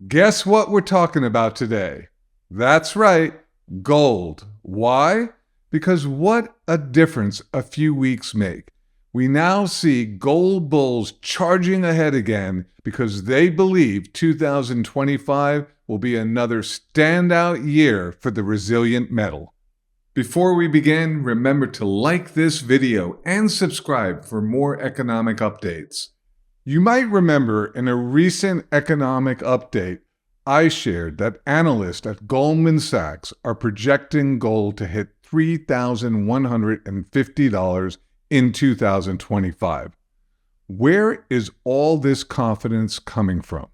Guess what we're talking about today? That's right, gold. Why? Because what a difference a few weeks make. We now see gold bulls charging ahead again because they believe 2025 will be another standout year for the resilient metal. Before we begin, remember to like this video and subscribe for more economic updates. You might remember in a recent economic update, I shared that analysts at Goldman Sachs are projecting gold to hit $3,150 in 2025. Where is all this confidence coming from?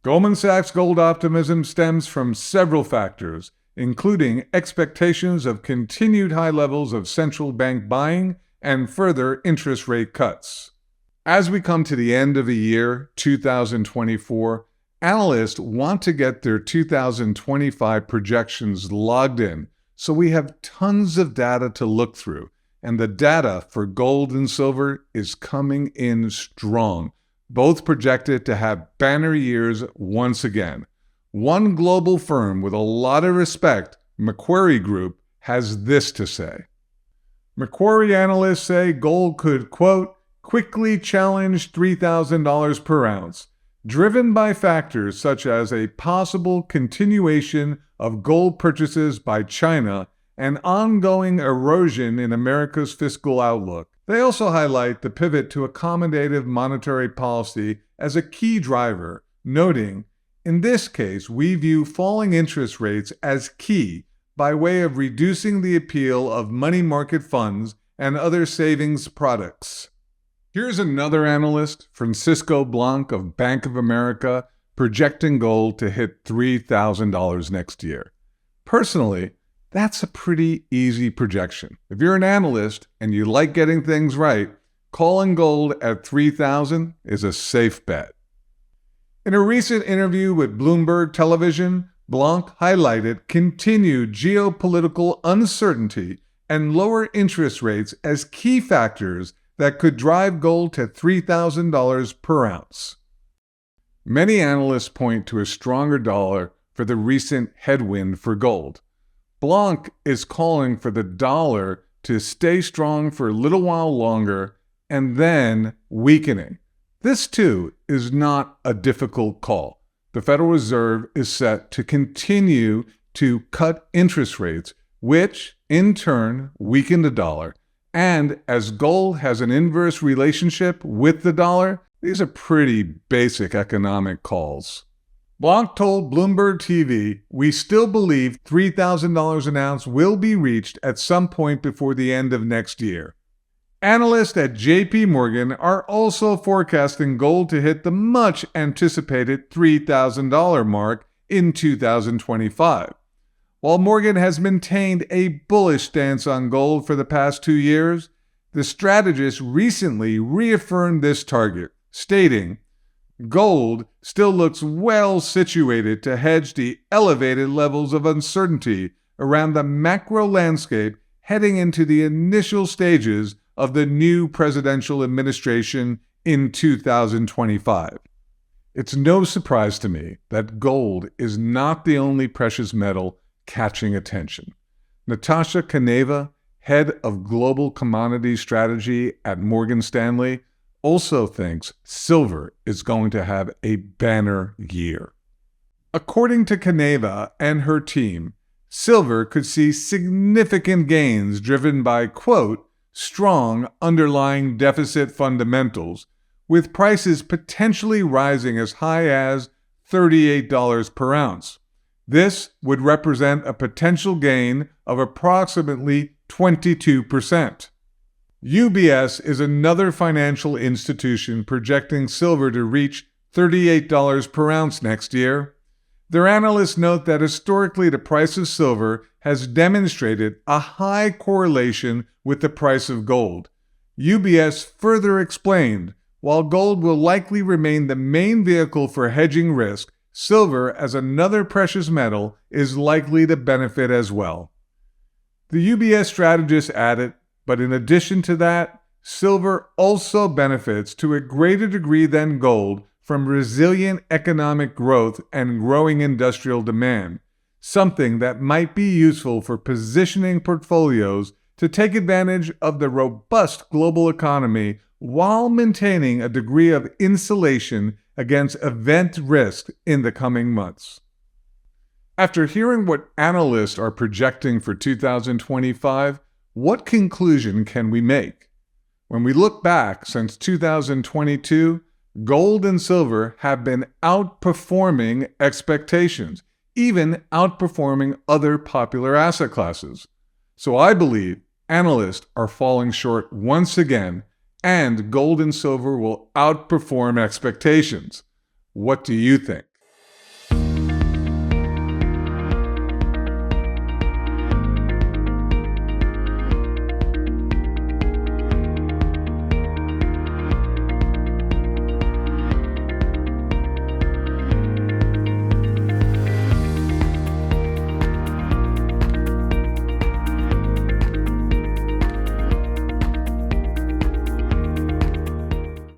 Goldman Sachs' gold optimism stems from several factors, including expectations of continued high levels of central bank buying and further interest rate cuts. As we come to the end of the year, 2024, analysts want to get their 2025 projections logged in, so we have tons of data to look through, and the data for gold and silver is coming in strong, both projected to have banner years once again. One global firm with a lot of respect, Macquarie Group, has this to say. Macquarie analysts say gold could, quote, quickly challenge $3,000 per ounce, driven by factors such as a possible continuation of gold purchases by China and ongoing erosion in America's fiscal outlook. They also highlight the pivot to accommodative monetary policy as a key driver, noting, in this case, we view falling interest rates as key by way of reducing the appeal of money market funds and other savings products. Here's another analyst, Francisco Blanc of Bank of America, projecting gold to hit $3,000 next year. Personally, that's a pretty easy projection. If you're an analyst and you like getting things right, calling gold at $3,000 is a safe bet. In a recent interview with Bloomberg Television, Blanc highlighted continued geopolitical uncertainty and lower interest rates as key factors that could drive gold to $3,000 per ounce. Many analysts point to a stronger dollar for the recent headwind for gold. Blanc is calling for the dollar to stay strong for a little while longer and then weakening. This, too, is not a difficult call. The Federal Reserve is set to continue to cut interest rates, which, in turn, weaken the dollar. And as gold has an inverse relationship with the dollar, these are pretty basic economic calls. Blanc told Bloomberg TV, "We still believe $3,000 an ounce will be reached at some point before the end of next year." Analysts at JP Morgan are also forecasting gold to hit the much-anticipated $3,000 mark in 2025. While Morgan has maintained a bullish stance on gold for the past 2 years, the strategist recently reaffirmed this target, stating, "Gold still looks well situated to hedge the elevated levels of uncertainty around the macro landscape heading into the initial stages of the new presidential administration in 2025. It's no surprise to me that gold is not the only precious metal catching attention. Natasha Kaneva, head of global commodities strategy at Morgan Stanley, also thinks silver is going to have a banner year. According to Kaneva and her team, silver could see significant gains driven by, quote, strong underlying deficit fundamentals, with prices potentially rising as high as $38 per ounce. This would represent a potential gain of approximately 22%. UBS is another financial institution projecting silver to reach $38 per ounce next year. Their analysts note that historically the price of silver has demonstrated a high correlation with the price of gold. UBS further explained, while gold will likely remain the main vehicle for hedging risk, silver as another precious metal is likely to benefit as well. The UBS strategist added, but in addition to that, silver also benefits to a greater degree than gold from resilient economic growth and growing industrial demand, something that might be useful for positioning portfolios to take advantage of the robust global economy while maintaining a degree of insulation against event risk in the coming months. After hearing what analysts are projecting for 2025, what conclusion can we make? When we look back since 2022, gold and silver have been outperforming expectations, even outperforming other popular asset classes. So I believe analysts are falling short once again, and gold and silver will outperform expectations. What do you think?